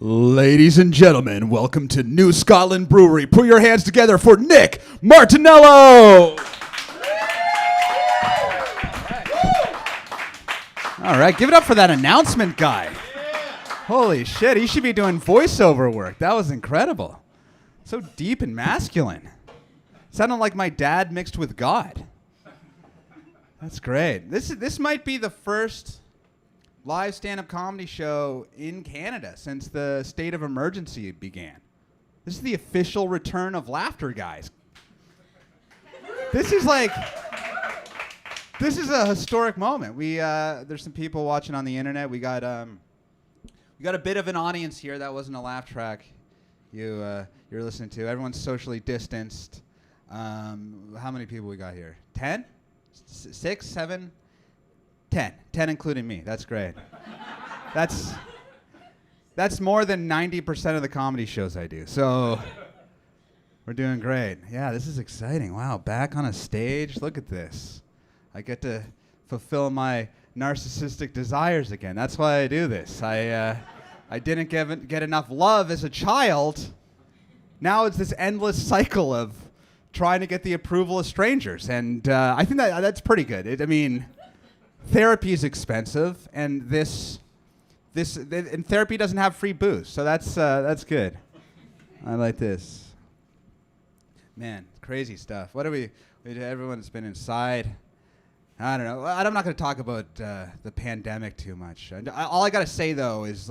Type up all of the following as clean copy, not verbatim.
Ladies and gentlemen, welcome to New Scotland Brewery. Put your hands together for Nick Martinello. All right, give it up for that announcement guy. Holy shit, he should be doing voiceover work. That was incredible. So deep and masculine. Sounded like my dad mixed with God. That's great. This might be the first live stand-up comedy show in Canada since the state of emergency began. This is the official return of laughter, guys. This is a historic moment. There's some people watching on the internet. We got a bit of an audience here. That wasn't a laugh track you're listening to. Everyone's socially distanced. How many people we got here? 10? 6, 7? 10 including me. That's great. That's more than 90% of the comedy shows I do. So we're doing great. Yeah, this is exciting. Wow, back on a stage. Look at this. I get to fulfill my narcissistic desires again. That's why I do this. I didn't get enough love as a child. Now it's this endless cycle of trying to get the approval of strangers, and I think that's pretty good. Therapy is expensive, and and therapy doesn't have free booze, so that's good. I like this. Man, crazy stuff. Everyone's been inside. I don't know. I'm not going to talk about the pandemic too much. All I got to say though is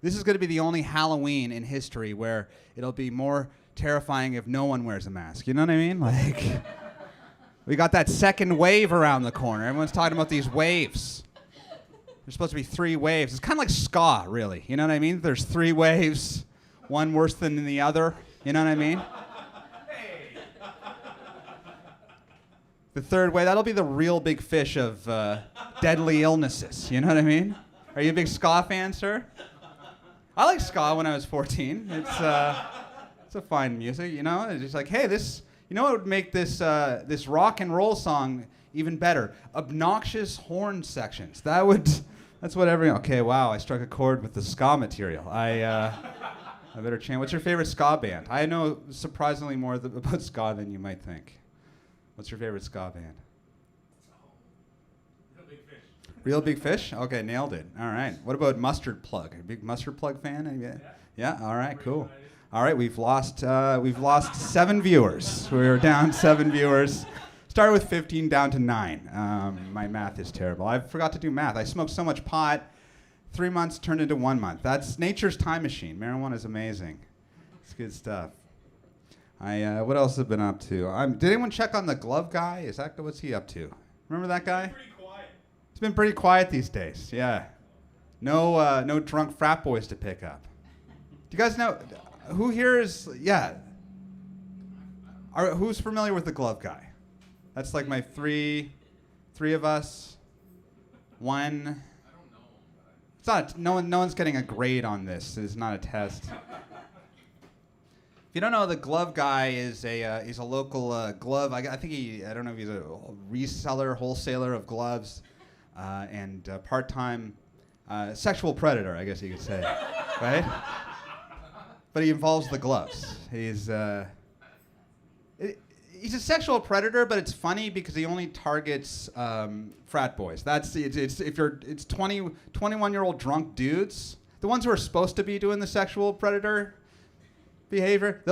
this is going to be the only Halloween in history where it'll be more terrifying if no one wears a mask. You know what I mean? We got that second wave around the corner. Everyone's talking about these waves. There's supposed to be 3 waves. It's kind of like ska, really. You know what I mean? There's 3 waves, one worse than the other. You know what I mean? The third wave, that'll be the real big fish of deadly illnesses. You know what I mean? Are you a big ska fan, sir? I like ska when I was 14. It's a fine music, you know? It's just like, hey, you know what would make this rock and roll song even better? Obnoxious horn sections. That's what everyone. Okay, wow, I struck a chord with the ska material. I better change. What's your favorite ska band? I know surprisingly more about ska than you might think. What's your favorite ska band? Real Big Fish. Real Big Fish? Okay, nailed it. All right. What about Mustard Plug? A big Mustard Plug fan? Yeah. All right. Cool. All right, we've lost 7 viewers. We're down 7 viewers. Started with 15, down to 9. My math is terrible. I forgot to do math. I smoked so much pot, 3 months turned into 1 month. That's nature's time machine. Marijuana is amazing. It's good stuff. What else have I been up to? Did anyone check on the glove guy? What's he up to? Remember that guy? Pretty quiet. He's been pretty quiet these days. Yeah. No drunk frat boys to pick up. Do you guys know? Who here is, who's familiar with the glove guy? That's like my three of us. One. I don't know. It's not, no one's getting a grade on this. It's not a test. If you don't know, the glove guy is he's a local glove. I don't know if he's a reseller, wholesaler of gloves, and part-time sexual predator, I guess you could say, right? But he involves the gloves. He's a sexual predator, but it's funny because he only targets frat boys. It's 21-year-old drunk dudes, the ones who are supposed to be doing the sexual predator behavior.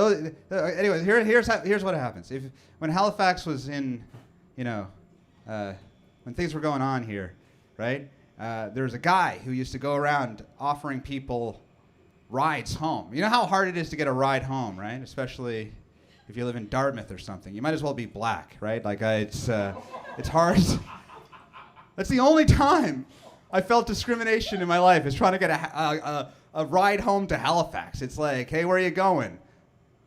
Anyways, here's what happens. When Halifax was in, when things were going on here, right? There was a guy who used to go around offering people rides home. You know how hard it is to get a ride home, right? Especially if you live in Dartmouth or something. You might as well be black, right? It's hard. That's the only time I felt discrimination in my life, is trying to get a ride home to Halifax. It's like, hey, where are you going?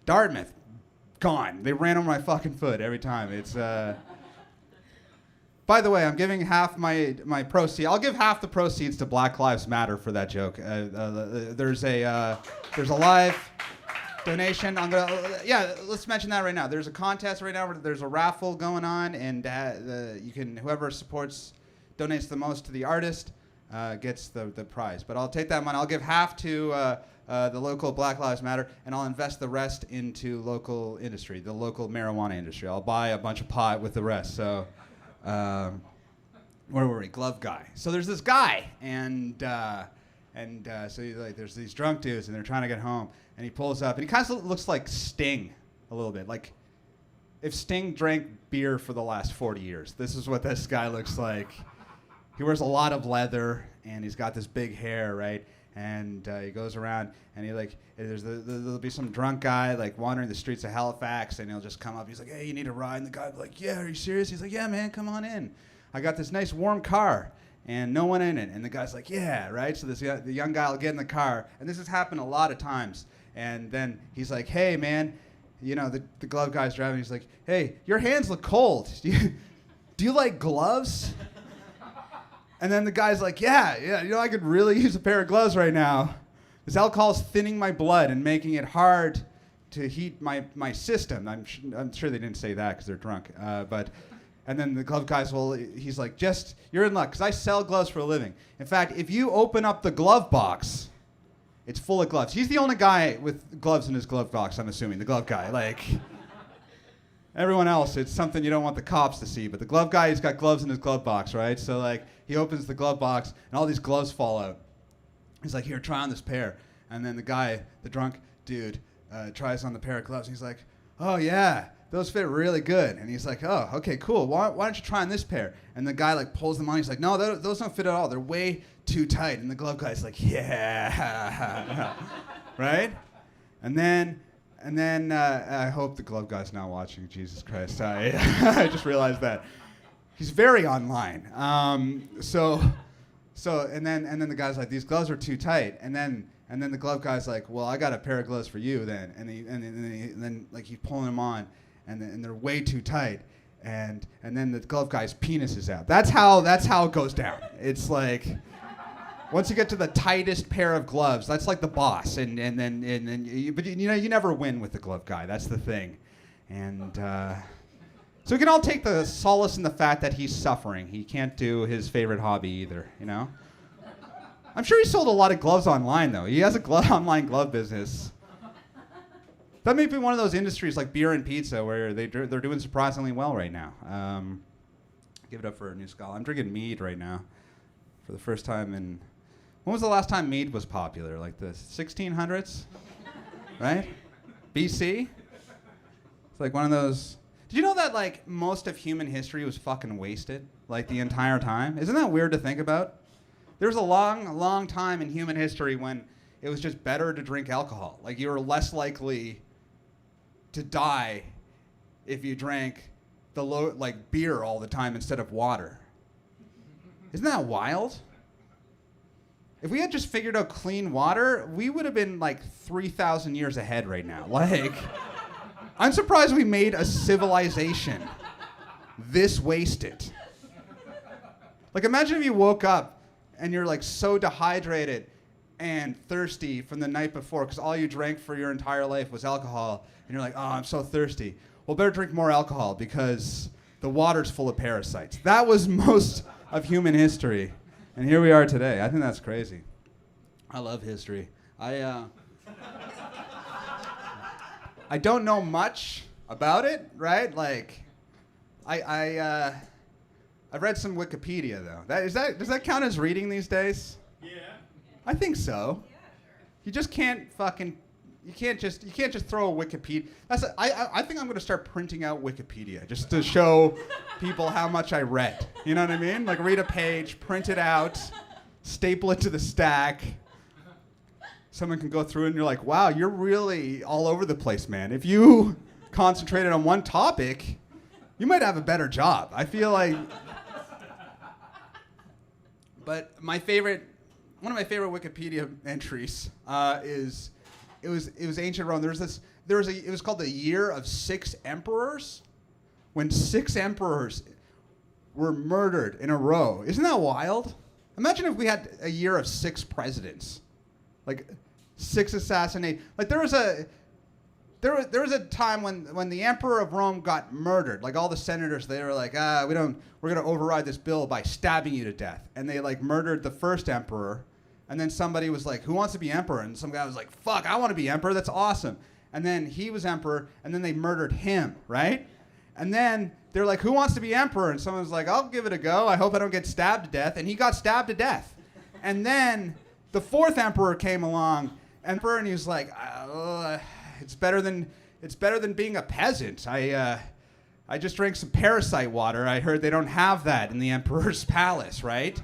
Dartmouth. Gone. They ran over my fucking foot every time. It's By the way, I'm giving half my proceeds. I'll give half the proceeds to Black Lives Matter for that joke. There's a live donation. Let's mention that right now. There's a contest right now where there's a raffle going on, and whoever donates the most to the artist gets the prize. But I'll take that money. I'll give half to the local Black Lives Matter, and I'll invest the rest into local industry, the local marijuana industry. I'll buy a bunch of pot with the rest. So, where were we? Glove guy. So there's this guy, and so there's these drunk dudes, and they're trying to get home, and he pulls up, and he kind of looks like Sting a little bit, like if Sting drank beer for the last 40 years. This is what this guy looks like. He wears a lot of leather, and he's got this big hair, right? And he goes around, and there'll be some drunk guy like wandering the streets of Halifax, and he'll just come up. He's like, "Hey, you need a ride?" And the guy will be like, "Yeah, are you serious?" He's like, "Yeah, man, come on in. I got this nice warm car, and no one in it." And the guy's like, "Yeah, right." So the young guy will get in the car, and this has happened a lot of times. And then he's like, "Hey, man," the glove guy's driving. He's like, "Hey, your hands look cold. Do you like gloves?" And then the guy's like, yeah, I could really use a pair of gloves right now. This alcohol's thinning my blood and making it hard to heat my system. I'm sure they didn't say that because they're drunk. And then the glove guy's, he's like, you're in luck because I sell gloves for a living. In fact, if you open up the glove box, it's full of gloves. He's the only guy with gloves in his glove box, I'm assuming, the glove guy. Like, everyone else, it's something you don't want the cops to see. But the glove guy, he's got gloves in his glove box, right? So, like, he opens the glove box, and all these gloves fall out. He's like, "Here, try on this pair." And then the drunk dude, tries on the pair of gloves. And he's like, "Oh, yeah, those fit really good." And he's like, "Oh, okay, cool. Why don't you try on this pair?" And the guy, like, pulls them on. He's like, "No, those don't fit at all. They're way too tight." And the glove guy's like, "Yeah." Right? And then I hope the glove guy's not watching. Jesus Christ. I just realized that. He's very online. So and then the guy's like, "These gloves are too tight." And then the glove guy's like, "Well, I got a pair of gloves for you then." And then like he's pulling them on, and they're way too tight. And then the glove guy's penis is out. That's how it goes down. It's like, once you get to the tightest pair of gloves, that's like the boss. But you never win with the glove guy. That's the thing. And so we can all take the solace in the fact that he's suffering. He can't do his favorite hobby either, I'm sure he sold a lot of gloves online, though. He has a online glove business. That may be one of those industries like beer and pizza where they're doing surprisingly well right now. Give it up for a new scholar. I'm drinking mead right now for the first time in... When was the last time mead was popular? Like the 1600s? Right? BC? It's like one of those... Did you know that, like, most of human history was fucking wasted, like, the entire time? Isn't that weird to think about? There was a long, long time in human history when it was just better to drink alcohol. Like, you were less likely to die if you drank beer all the time instead of water. Isn't that wild? If we had just figured out clean water, we would have been, like, 3,000 years ahead right now. Like... I'm surprised we made a civilization this wasted. Like, imagine if you woke up and you're, like, so dehydrated and thirsty from the night before because all you drank for your entire life was alcohol, and you're like, "Oh, I'm so thirsty." Well, better drink more alcohol because the water's full of parasites. That was most of human history, and here we are today. I think that's crazy. I love history. I don't know much about it, right? Like, I've read some Wikipedia though. Does that count as reading these days? Yeah. I think so. Yeah, sure. You can't just throw a Wikipedia. I think I'm gonna start printing out Wikipedia just to show people how much I read. You know what I mean? Like, read a page, print it out, staple it to the stack. Someone can go through it and you're like, "Wow, you're really all over the place, man. If you concentrated on one topic, you might have a better job." I feel like... But one of my favorite Wikipedia entries is it was ancient Rome. It was called the Year of 6 Emperors, when 6 emperors were murdered in a row. Isn't that wild? Imagine if we had a year of 6 presidents. Like, 6 assassinate. Like, there there was a time when the Emperor of Rome got murdered. Like all the senators, they were like, we're gonna override this bill by stabbing you to death. And they like murdered the first emperor. And then somebody was like, who wants to be emperor? And some guy was like, fuck, I want to be emperor. That's awesome. And then he was emperor, and then they murdered him, right? And then they're like, who wants to be emperor? And someone's like, I'll give it a go. I hope I don't get stabbed to death. And he got stabbed to death. And then the fourth emperor came along, and he was like, it's better than being a peasant. I just drank some parasite water. I heard they don't have that in the emperor's palace, right?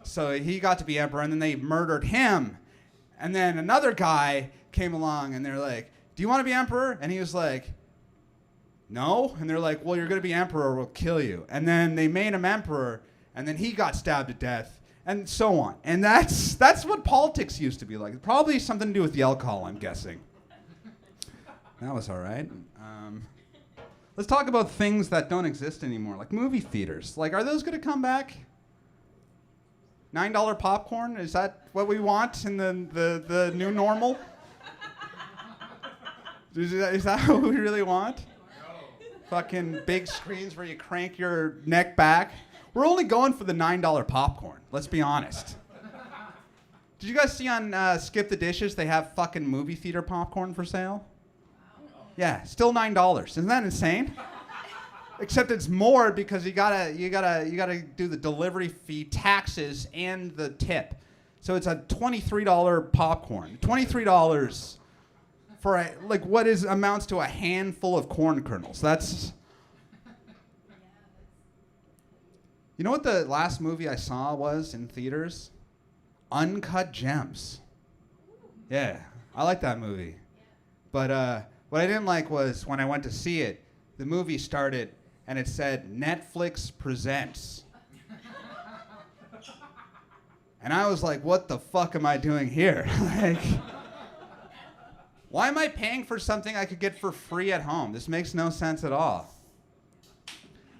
So he got to be emperor, and then they murdered him. And then another guy came along, and they're like, do you want to be emperor? And he was like, no. And they're like, well, you're going to be emperor or we'll kill you. And then they made him emperor, and then he got stabbed to death, and so on. And that's what politics used to be like. Probably something to do with the alcohol, I'm guessing. That was all right. Let's talk about things that don't exist anymore, like movie theaters. Like, are those going to come back? $9 popcorn? Is that what we want in the new normal? Is that what we really want? No. Fucking big screens where you crank your neck back. We're only going for the $9 popcorn. Let's be honest. Did you guys see on Skip the Dishes they have fucking movie theater popcorn for sale? Yeah, still $9. Isn't that insane? Except it's more because you gotta do the delivery fee, taxes, and the tip. So it's a $23 popcorn. $23 for what amounts to a handful of corn kernels. That's. You know what the last movie I saw was in theaters? Uncut Gems. Yeah, I like that movie. But what I didn't like was when I went to see it, the movie started and it said Netflix presents. And I was like, what the fuck am I doing here? Like, why am I paying for something I could get for free at home? This makes no sense at all.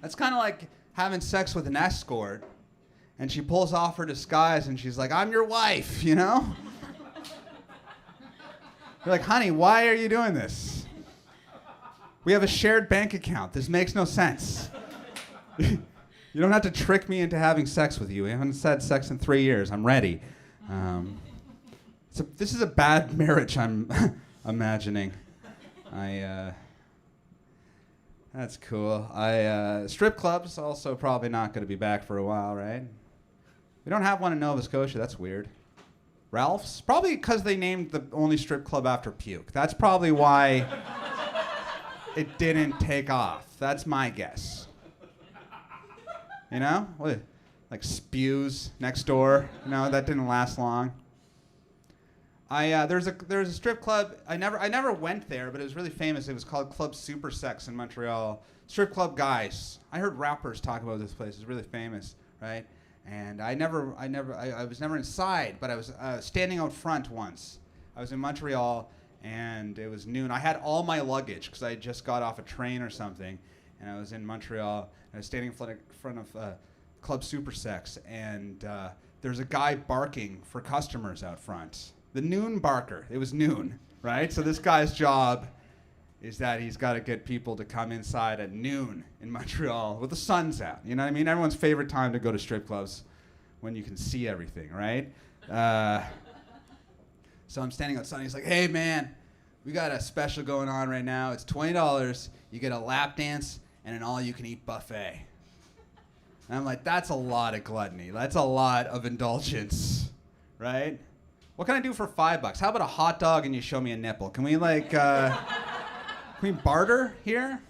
That's kind of like having sex with an escort, and she pulls off her disguise, and she's like, I'm your wife, you know? You're like, honey, why are you doing this? We have a shared bank account. This makes no sense. You don't have to trick me into having sex with you. We haven't had sex in 3 years. I'm ready. This is a bad marriage, I'm imagining. That's cool. Strip clubs also probably not going to be back for a while, right? We don't have one in Nova Scotia. That's weird. Ralph's? Probably because they named the only strip club after puke. That's probably why it didn't take off. That's my guess. You know? What, like Spews next door? No, that didn't last long. There's a strip club. I never went there, but it was really famous. It was called Club Super Sex in Montreal. Strip club guys. I heard rappers talk about this place. It's really famous, right? And I was never inside, but I was standing out front once. I was in Montreal, and it was noon. I had all my luggage because I had just got off a train or something, and I was in Montreal. And I was standing in front of Club Super Sex, and there's a guy barking for customers out front. The noon barker. It was noon, right? So this guy's job is that he's got to get people to come inside at noon in Montreal with the sun's out. You know what I mean? Everyone's favorite time to go to strip clubs when you can see everything, right? So I'm standing outside. He's like, hey, man, we got a special going on right now. It's $20. You get a lap dance and an all-you-can-eat buffet. And I'm like, that's a lot of gluttony. That's a lot of indulgence, right? What can I do for $5? How about a hot dog and you show me a nipple? Can we can we barter here?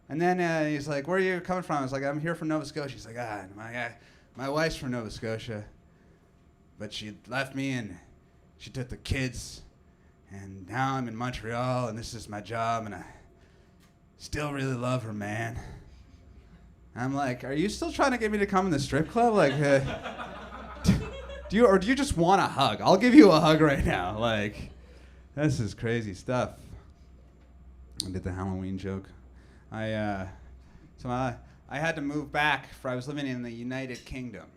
And then he's like, where are you coming from? I was like, I'm here from Nova Scotia. He's like, my wife's from Nova Scotia, but she left me and she took the kids, and now I'm in Montreal and this is my job and I still really love her, man. And I'm like, are you still trying to get me to come in the strip club? Like, do you just want a hug? I'll give you a hug right now. Like, this is crazy stuff. I did the Halloween joke. I had to move back. I was living in the United Kingdom,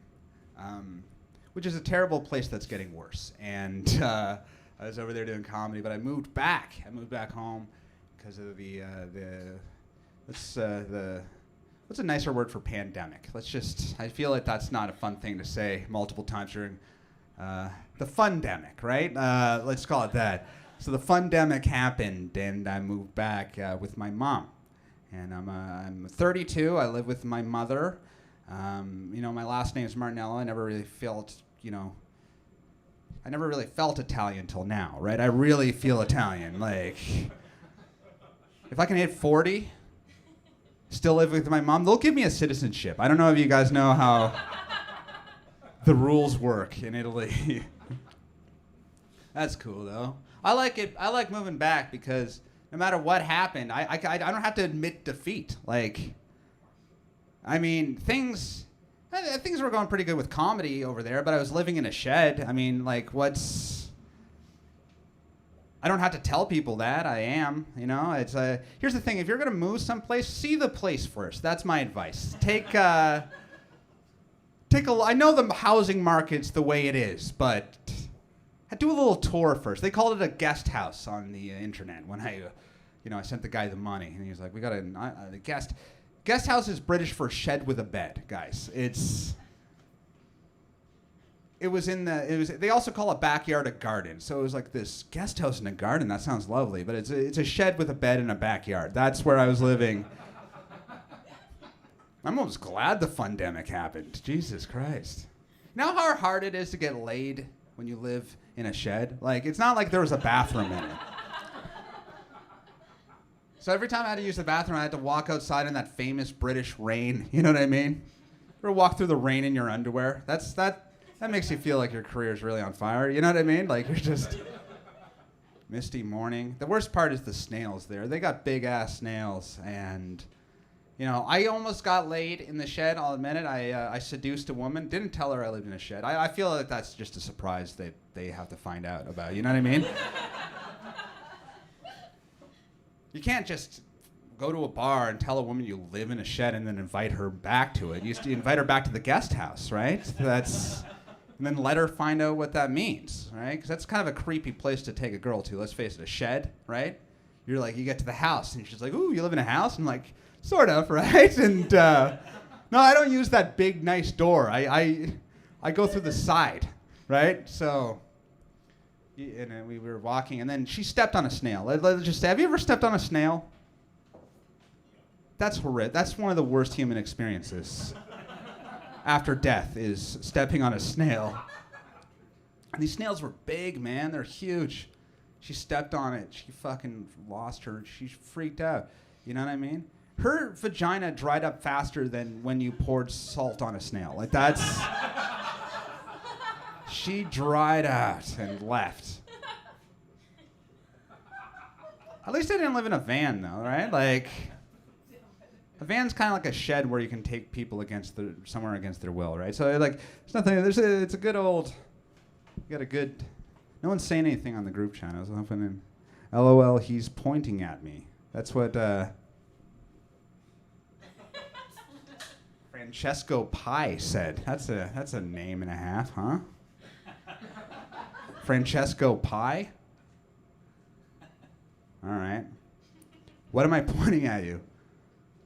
which is a terrible place that's getting worse. And I was over there doing comedy, but I moved back. I moved back home because of what's a nicer word for pandemic? I feel like that's not a fun thing to say multiple times during the fundemic, right? Let's call it that. So the fundemic happened, and I moved back with my mom. And I'm 32. I live with my mother. My last name is Martinello. I never really felt Italian until now, right? I really feel Italian. Like, if I can hit 40, still live with my mom, they'll give me a citizenship. I don't know if you guys know how the rules work in Italy. That's cool, though. I like it. I like moving back because no matter what happened, I don't have to admit defeat. Like, I mean, things were going pretty good with comedy over there, but I was living in a shed. I mean, like, I don't have to tell people that I am, here's the thing. If you're going to move someplace, see the place first. That's my advice. I know the housing market's the way it is, but do a little tour first. They called it a guest house on the internet when I sent the guy the money, and he was like, "We got a guest house is British for shed with a bed, guys. They also call a backyard a garden, so it was like this guest house in a garden. That sounds lovely, but it's a shed with a bed in a backyard. That's where I was living. I'm almost glad the fundemic happened. Jesus Christ! You know how hard it is to get laid when you live in a shed? Like, it's not like there was a bathroom in it. So every time I had to use the bathroom, I had to walk outside in that famous British rain. You know what I mean? Or walk through the rain in your underwear. That makes you feel like your career is really on fire. You know what I mean? Like, you're just misty morning. The worst part is the snails there. They got big ass snails, and I almost got laid in the shed. I'll admit it. I seduced a woman. Didn't tell her I lived in a shed. I feel like that's just a surprise that they have to find out about. You know what I mean? You can't just go to a bar and tell a woman you live in a shed and then invite her back to it. You used to invite her back to the guest house, right? And then let her find out what that means, right? Because that's kind of a creepy place to take a girl to. Let's face it, a shed, right? You're like, you get to the house, and she's like, "Ooh, you live in a house?" I'm like, "Sort of, right?" And no, I don't use that big, nice door. I go through the side, right? So. And then we were walking, and then she stepped on a snail. Let's just say, have you ever stepped on a snail? That's horrific. That's one of the worst human experiences after death, is stepping on a snail. And these snails were big, man. They're huge. She stepped on it. She fucking lost her. She freaked out. You know what I mean? Her vagina dried up faster than when you poured salt on a snail. Like, that's... She dried out and left. At least I didn't live in a van, though, right? Like, a van's kind of like a shed where you can take people somewhere against their will, right? So, like, it's nothing. It's a good old. You got a good. No one's saying anything on the group chat. I was hoping. LOL. He's pointing at me. That's what. Francesco Pie said. That's a name and a half, huh? Francesco Pie? All right. What am I pointing at you?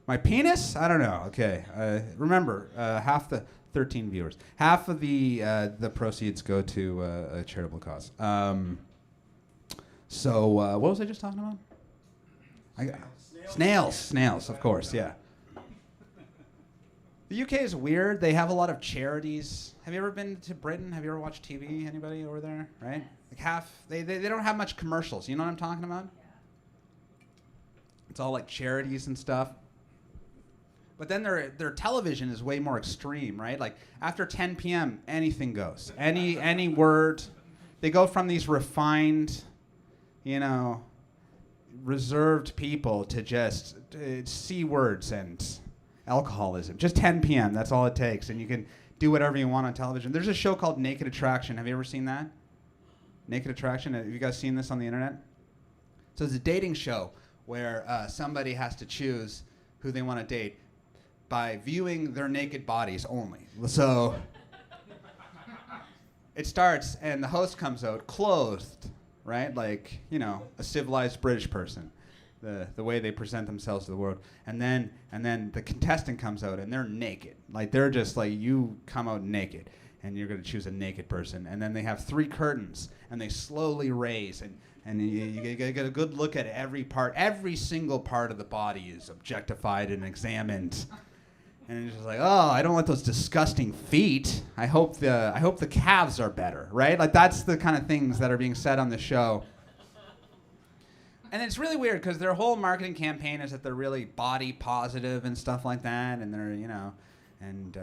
My penis? I don't know. Okay. Remember, half the 13 viewers. Half of the proceeds go to a charitable cause. So what was I just talking about? Snails, of course, yeah. The UK is weird. They have a lot of charities. Have you ever been to Britain? Have you ever watched TV? Anybody over there? Right? Like they don't have much commercials. You know what I'm talking about? Yeah. It's all like charities and stuff. But then their television is way more extreme, right? Like after 10 p.m., anything goes. Any word. They go from these refined, reserved people to just C words and alcoholism. Just 10 p.m. That's all it takes, and you can do whatever you want on television. There's a show called Naked Attraction. Have you ever seen that? Naked Attraction. Have you guys seen this on the internet? So it's a dating show where somebody has to choose who they want to date by viewing their naked bodies only. So it starts, and the host comes out clothed, right? Like, you know, a civilized British person, the way they present themselves to the world. And then the contestant comes out and they're naked. Like, they're just like, you come out naked and you're going to choose a naked person. And then they have 3 curtains and they slowly raise and you get a good look at every part. Every single part of the body is objectified and examined. And it's just like, oh, I don't want those disgusting feet. I hope the calves are better, right? Like, that's the kind of things that are being said on the show. And it's really weird because their whole marketing campaign is that they're really body positive and stuff like that, and they're, you know, and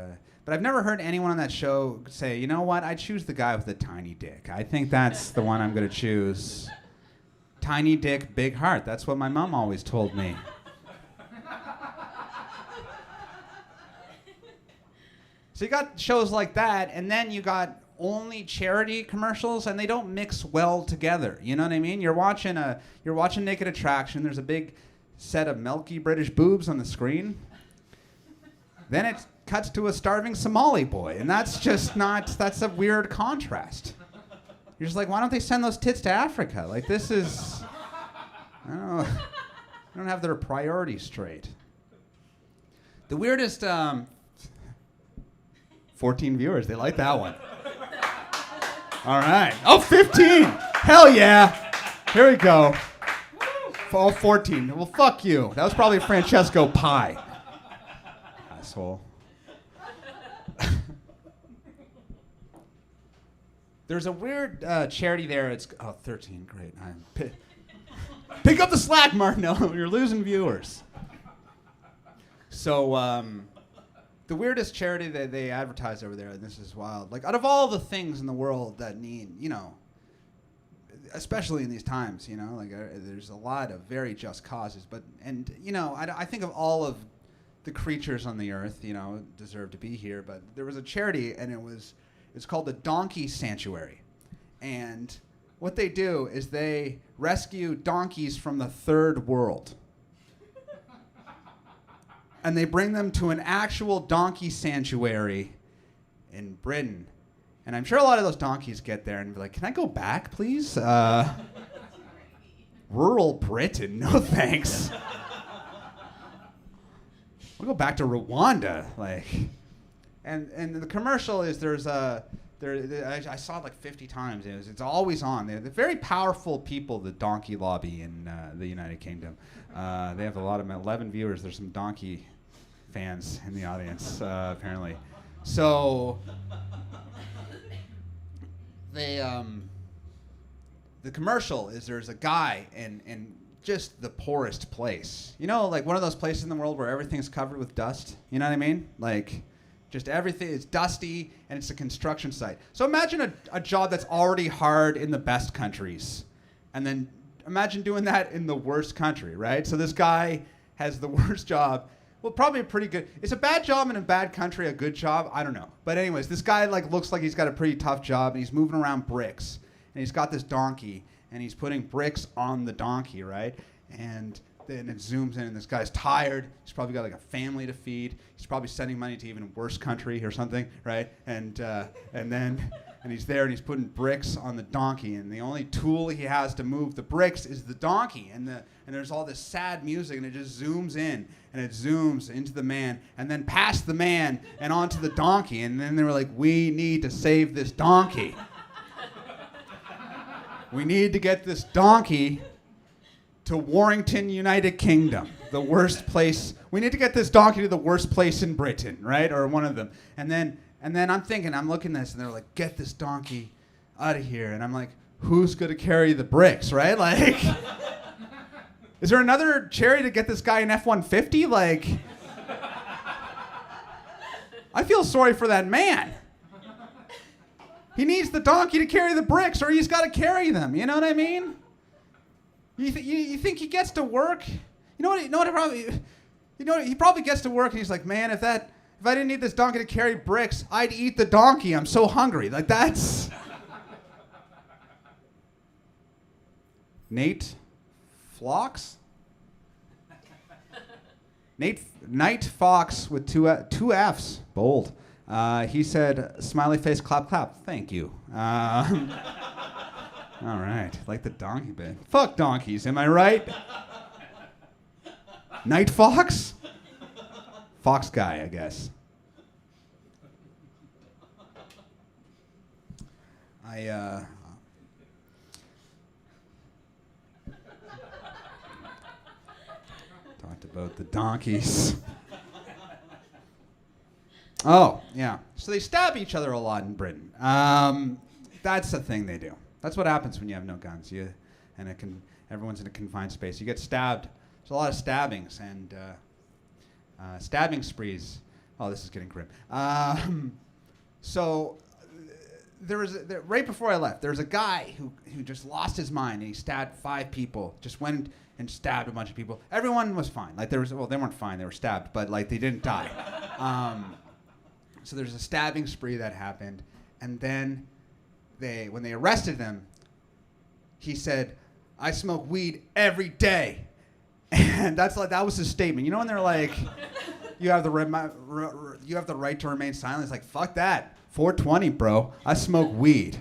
but I've never heard anyone on that show say, you know what, I choose the guy with the tiny dick. I think that's the one I'm gonna choose. Tiny dick, big heart. That's what my mom always told me. So you got shows like that, and then you got only charity commercials, and they don't mix well together. You know what I mean? You're watching Naked Attraction. There's a big set of milky British boobs on the screen. Then it cuts to a starving Somali boy, and that's a weird contrast. You're just like, why don't they send those tits to Africa? Like, this is, I don't know, they don't have their priorities straight. The weirdest, 14 viewers, they like that one. All right. Oh, 15. Hell yeah. Here we go. Oh, 14. Well, fuck you. That was probably Francesco Pie. Asshole. There's a weird charity there. It's 13. Great. Pick up the slack, Martinello. You're losing viewers. So, the weirdest charity that they advertise over there, and this is wild, like, out of all the things in the world that need, you know, especially in these times, you know, like, there's a lot of very just causes, but, and, you know, I think of all of the creatures on the earth, you know, deserve to be here, but there was a charity, and it's called the Donkey Sanctuary. And what they do is they rescue donkeys from the third world. And they bring them to an actual donkey sanctuary in Britain. And I'm sure a lot of those donkeys get there and be like, can I go back, please? Rural Britain, no thanks. We'll go back to Rwanda. Like, and the commercial is I saw it like 50 times. It's always on. They're very powerful people, the donkey lobby in the United Kingdom. They have a lot of 11 viewers. There's some donkey fans in the audience, apparently. So the commercial is there's a guy in just the poorest place. You know, like one of those places in the world where everything's covered with dust. You know what I mean? Like, just everything is dusty and it's a construction site. So imagine a job that's already hard in the best countries. And then imagine doing that in the worst country, right? So this guy has the worst job. Well, probably a pretty good. Is a bad job in a bad country a good job? I don't know. But anyways, this guy like looks like he's got a pretty tough job, and he's moving around bricks, and he's got this donkey, and he's putting bricks on the donkey, right? And then it zooms in, and this guy's tired. He's probably got like a family to feed. He's probably sending money to even worse country or something, right? And he's there, and he's putting bricks on the donkey, and the only tool he has to move the bricks is the donkey. And there's all this sad music, and it just zooms in, and it zooms into the man, and then past the man and onto the donkey. And then they were like, we need to save this donkey. We need to get this donkey to Warrington, United Kingdom, the worst place. We need to get this donkey to the worst place in Britain, right? Or one of them. And then I'm looking at this, and they're like, get this donkey out of here. And I'm like, who's going to carry the bricks, right? Like, is there another charity to get this guy an F-150? Like, I feel sorry for that man. He needs the donkey to carry the bricks, or he's got to carry them. You know what I mean? You think he gets to work? He probably gets to work, and he's like, man, if I didn't need this donkey to carry bricks, I'd eat the donkey. I'm so hungry. Like, that's... Nate Fox? Night Fox with two Fs. Bold. He said, smiley face, clap, clap. Thank you. All right, like the donkey bit. Fuck donkeys, am I right? Night fox? Fox guy, I guess. Talked about the donkeys. Oh, yeah. So they stab each other a lot in Britain. That's the thing they do. That's what happens when you have no guns. Everyone's in a confined space. You get stabbed. There's a lot of stabbings and stabbing sprees. Oh, this is getting grim. So right before I left, there was a guy who just lost his mind and he stabbed 5 people. Just went and stabbed a bunch of people. Everyone was fine. Like they weren't fine. They were stabbed, but like they didn't die. So there's a stabbing spree that happened, and then when they arrested him, he said, "I smoke weed every day," and that was his statement. You know when they're like, "You have the right to remain silent." It's like, fuck that. 420, bro. I smoke weed.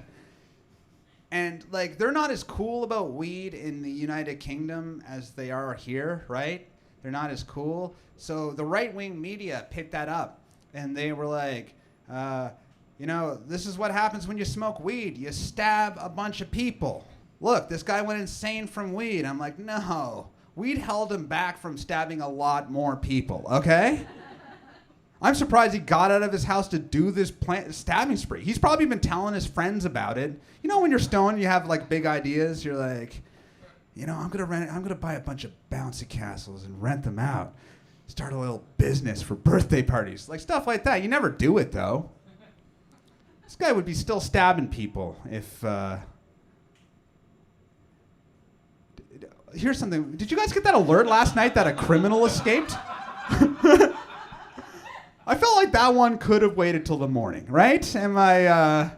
And like they're not as cool about weed in the United Kingdom as they are here, right? They're not as cool. So the right-wing media picked that up. And they were like, this is what happens when you smoke weed. You stab a bunch of people. Look, this guy went insane from weed. I'm like, no. Weed held him back from stabbing a lot more people, okay? I'm surprised he got out of his house to do this stabbing spree. He's probably been telling his friends about it. You know when you're stoned, you have like big ideas. You're like, I'm gonna buy a bunch of bouncy castles and rent them out. Start a little business for birthday parties. Like stuff like that. You never do it, though. This guy would be still stabbing people if... Here's something. Did you guys get that alert last night that a criminal escaped? I felt like that one could have waited till the morning, right? Am I... Man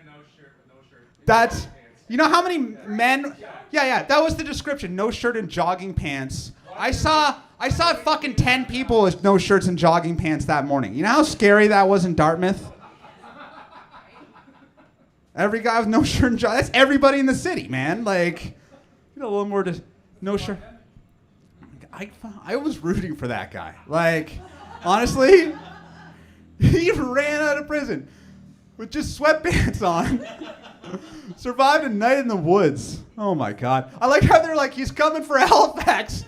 no shirt with no shirt. That's... You know how many men... Yeah, that was the description. No shirt and jogging pants. I saw fucking 10 people with no shirts and jogging pants that morning. You know how scary that was in Dartmouth? Every guy with no shirt and jogging. That's everybody in the city, man. Like, a little more to no shirt. I was rooting for that guy. Like, honestly, he ran out of prison with just sweatpants on. Survived a night in the woods. Oh my God. I like how they're like, he's coming for Halifax.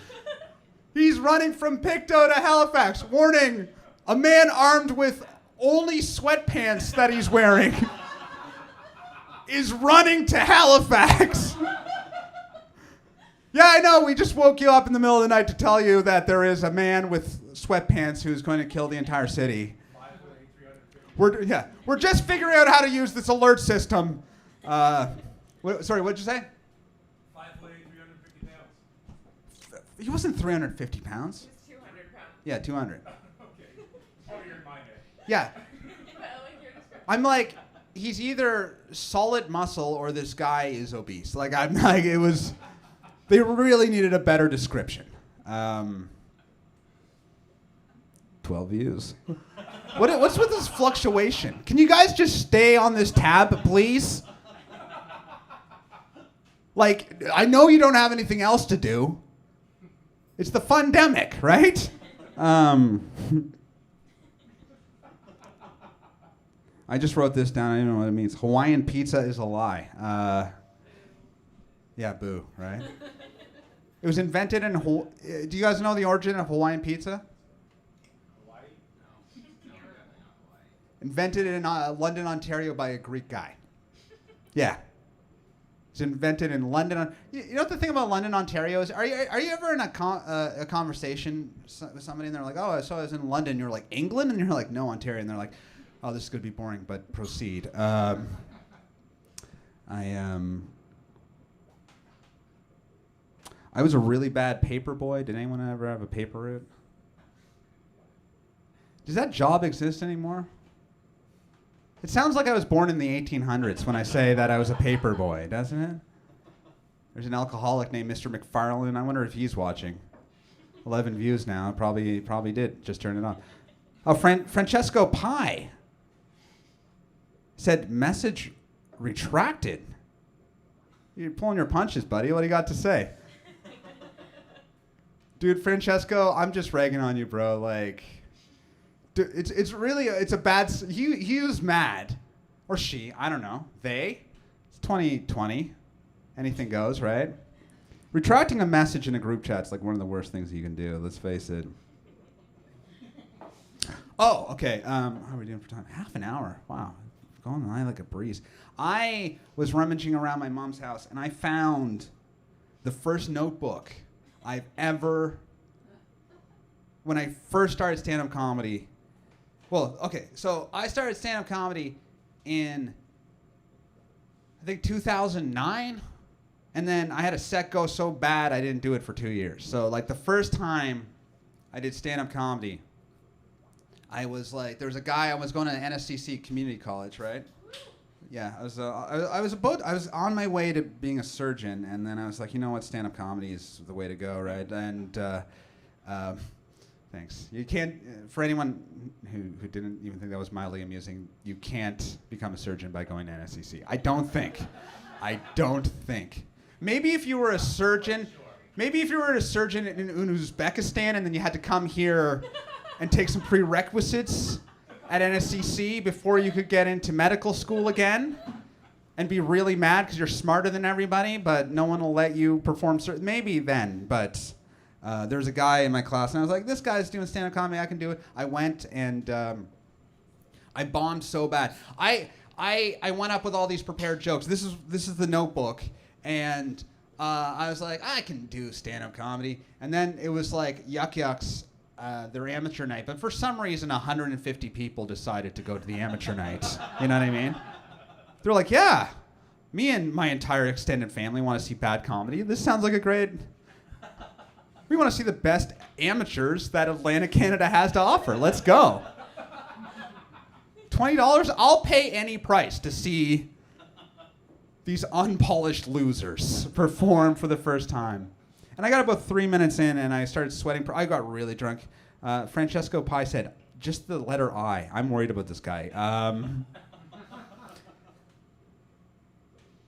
He's running from Pictou to Halifax. Warning, a man armed with only sweatpants that he's wearing is running to Halifax. Yeah, I know, we just woke you up in the middle of the night to tell you that there is a man with sweatpants who's going to kill the entire city. We're just figuring out how to use this alert system. Sorry, what did you say? 5'8", 350 pounds. He wasn't 350 pounds. He was 200 pounds. Yeah, 200. Okay. Oh, you're in my head. Yeah. I'm like, he's either solid muscle or this guy is obese. Like, I'm like, they really needed a better description. 12 views. What's with this fluctuation? Can you guys just stay on this tab, please? Like, I know you don't have anything else to do. It's the fundemic, right? I just wrote this down. I don't know what it means. Hawaiian pizza is a lie. Yeah, boo, right? It was invented in do you guys know the origin of Hawaiian pizza? Hawaii? No. Invented in London, Ontario by a Greek guy. Yeah. It's invented in London. You know what the thing about London, Ontario is? Are you ever in a conversation with somebody and they're like, oh, I saw I was in London. You're like, England? And you're like, no, Ontario. And they're like, oh, this is going to be boring, but proceed. I was a really bad paper boy. Did anyone ever have a paper route? Does that job exist anymore? It sounds like I was born in the 1800s when I say that I was a paper boy, doesn't it? There's an alcoholic named Mr. McFarlane. I wonder if he's watching. 11 views now. Probably did. Just turn it on. Oh, Francesco Pi said message retracted. You're pulling your punches, buddy. What do you got to say? Dude, Francesco, I'm just ragging on you, bro. Like, dude, it's really, it's a bad, he was mad. Or she, I don't know. They. It's 2020. Anything goes, right? Retracting a message in a group chat's like one of the worst things you can do. Let's face it. Oh, okay. How are we doing for time? Half an hour. Wow. Going by like a breeze. I was rummaging around my mom's house, and I found the first notebook I've ever... When I first started stand-up comedy... Well, okay, so I started stand-up comedy in, I think, 2009, and then I had a set go so bad I didn't do it for 2 years. So, like, the first time I did stand-up comedy... I was like, there was a guy, I was going to NSCC Community College, right? Yeah, I was on my way to being a surgeon, and then I was like, you know what, stand-up comedy is the way to go, right? And thanks. You can't, for anyone who didn't even think that was mildly amusing, you can't become a surgeon by going to NSCC. I don't think. Maybe if you were a surgeon, in Uzbekistan, and then you had to come here and take some prerequisites at NSCC before you could get into medical school again and be really mad because you're smarter than everybody, but no one will let you perform. Maybe then, but there's a guy in my class, and I was like, this guy's doing stand-up comedy, I can do it. I went, and I bombed so bad. I went up with all these prepared jokes. This is the notebook, and I was like, I can do stand-up comedy. And then it was like Yuck Yucks, their amateur night, but for some reason 150 people decided to go to the amateur night. You know what I mean? They're like, yeah, me and my entire extended family want to see bad comedy. This sounds like a great... We want to see the best amateurs that Atlantic Canada has to offer. Let's go. $20? I'll pay any price to see these unpolished losers perform for the first time. And I got about 3 minutes in, and I started sweating. I got really drunk. Francesco Pi said, just the letter I. I'm worried about this guy.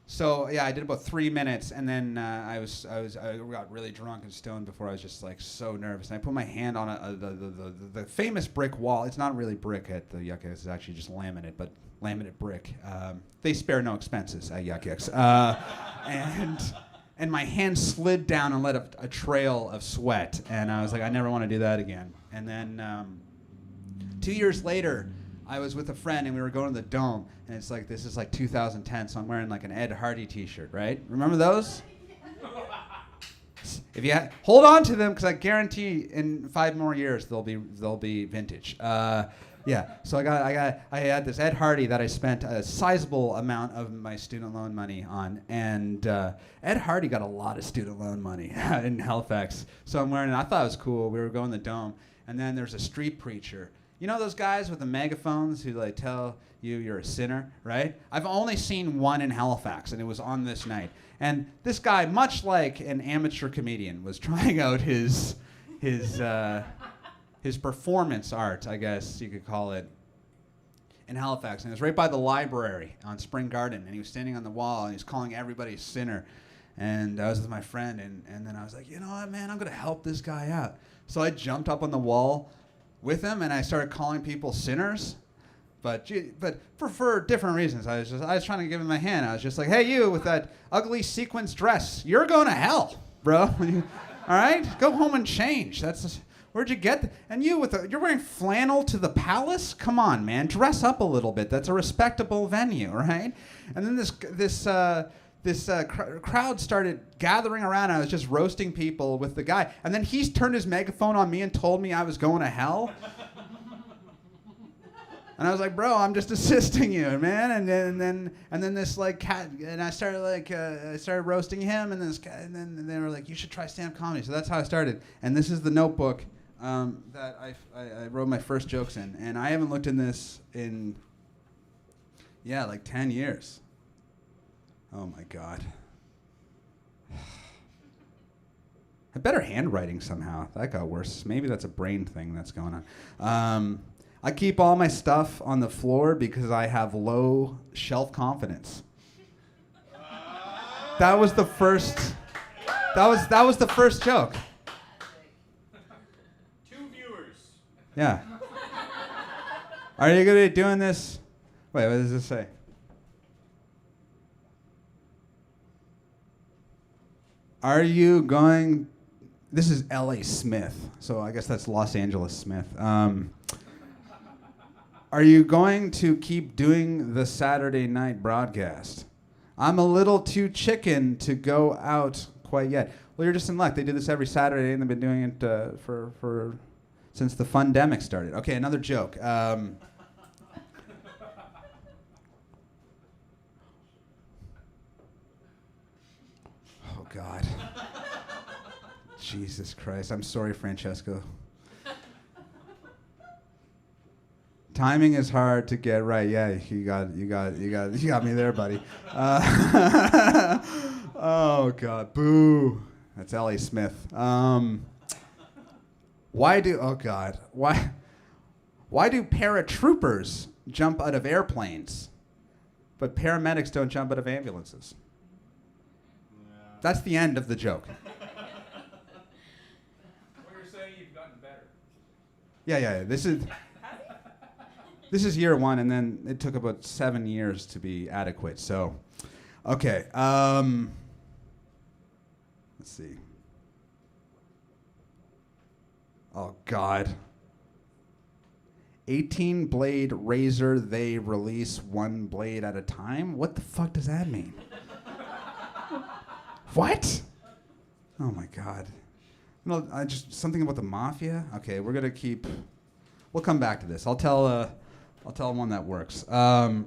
So yeah, I did about 3 minutes, and then I got really drunk and stoned before I was just like so nervous. And I put my hand on the famous brick wall. It's not really brick at the Yuck Yucks. It's actually just laminate, but laminate brick. They spare no expenses at Yuck Yucks. And my hand slid down and let a trail of sweat. And I was like, I never want to do that again. And then 2 years later, I was with a friend, and we were going to the Dome. And it's like, this is like 2010, so I'm wearing like an Ed Hardy t-shirt, right? Remember those? If you hold on to them, because I guarantee in 5 more years they'll be vintage. Yeah, so I had this Ed Hardy that I spent a sizable amount of my student loan money on, and Ed Hardy got a lot of student loan money in Halifax. So I'm wearing it. I thought it was cool. We were going to the Dome, and then there's a street preacher. You know those guys with the megaphones who like tell you you're a sinner, right? I've only seen one in Halifax, and it was on this night. And this guy, much like an amateur comedian, was trying out his performance art, I guess you could call it, in Halifax. And it was right by the library on Spring Garden. And he was standing on the wall, and he was calling everybody a sinner. And I was with my friend, and then I was like, you know what, man, I'm going to help this guy out. So I jumped up on the wall with him, and I started calling people sinners. But for different reasons. I was trying to give him my hand. I was just like, hey, you with that ugly sequins dress, you're going to hell, bro. All right? Go home and change. Where'd you get and you you're wearing flannel to the palace? Come on, man. Dress up a little bit. That's a respectable venue, right? And then this crowd started gathering around. I was just roasting people with the guy. And then he's turned his megaphone on me and told me I was going to hell. And I was like, bro, I'm just assisting you, man. And then this like cat, and I started roasting him, and then this cat, and then they were like, you should try stand-up comedy. So that's how I started. And this is the notebook that I wrote my first jokes in, and I haven't looked in this in like 10 years. Oh my God. I had better handwriting somehow. That got worse. Maybe that's a brain thing that's going on. I keep all my stuff on the floor because I have low shelf confidence. That was the first. That was the first joke. 2 viewers. Yeah. Are you gonna be doing this? Wait, what does this say? Are you going? This is L.A. Smith, so I guess that's Los Angeles Smith. Are you going to keep doing the Saturday night broadcast? I'm a little too chicken to go out quite yet. Well, you're just in luck. They do this every Saturday, and they've been doing it for since the fundemic started. Okay, another joke. Oh God. Jesus Christ. I'm sorry, Francesco. Timing is hard to get right. Yeah, you got me there, buddy. Oh God, boo. That's L.A. Smith. Why do paratroopers jump out of airplanes, but paramedics don't jump out of ambulances? That's the end of the joke. What you're saying, you've gotten better. Yeah. This is year one, and then it took about 7 years to be adequate. So, okay. Let's see. Oh God. 18-blade razor. They release 1 blade at a time. What the fuck does that mean? What? Oh my God. No, just something about the mafia. Okay, we're gonna keep. We'll come back to this. I'll tell one that works. Yeah,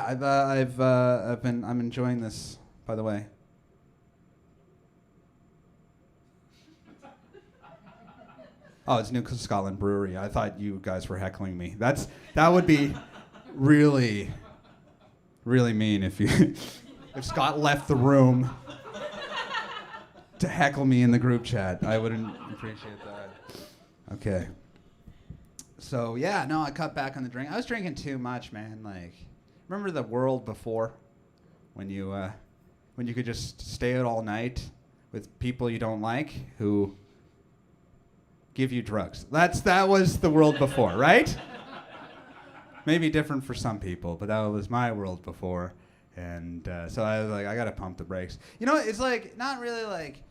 I'm enjoying this. By the way. Oh, it's new Scotland Brewery. I thought you guys were heckling me. That would be really, really mean if Scott left the room to heckle me in the group chat. I wouldn't appreciate that. Okay. So yeah, no, I cut back on the drink. I was drinking too much, man. Like, remember the world before, when you could just stay out all night with people you don't like who give you drugs. That was the world before, right? Maybe different for some people, but that was my world before. And so I was like, I gotta pump the brakes. You know, it's like not really like.